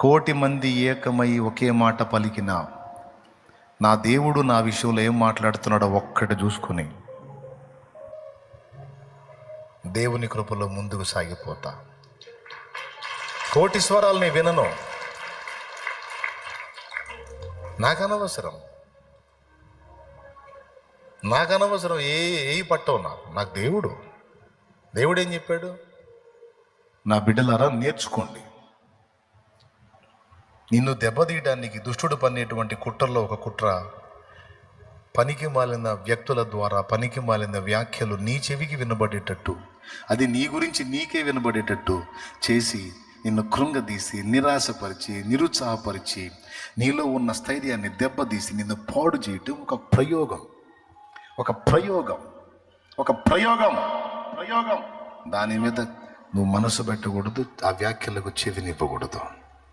కోటి మంది ఏకమై ఒకే మాట పలికిన నా దేవుడు నా విషయంలో ఏం మాట్లాడుతున్నాడో ఒక్కటి చూసుకుని దేవుని కృపలో ముందుకు సాగిపోతా. కోటి స్వరాలు నేను వినను, నాకు అనవసరం ఏ పట్టవు నాకు దేవుడు ఏం చెప్పాడు? నా బిడ్డలారా నేర్చుకోండి. నిన్ను దెబ్బతీయడానికి దుష్టుడు పన్నేటువంటి కుట్రల్లో ఒక కుట్ర, పనికి మాలిన వ్యక్తుల ద్వారా పనికి మాలిన వ్యాఖ్యలు నీ చెవికి వినబడేటట్టు, అది నీ గురించి నీకే వినబడేటట్టు చేసి నిన్ను కృంగదీసి నిరాశపరిచి నిరుత్సాహపరిచి నీలో ఉన్న స్థైర్యాన్ని దెబ్బతీసి నిన్ను పాడు చేయటం ఒక ప్రయోగం. దాని మీద నువ్వు మనసు పెట్టకూడదు, ఆ వ్యాఖ్యలకు చెవినివ్వకూడదు.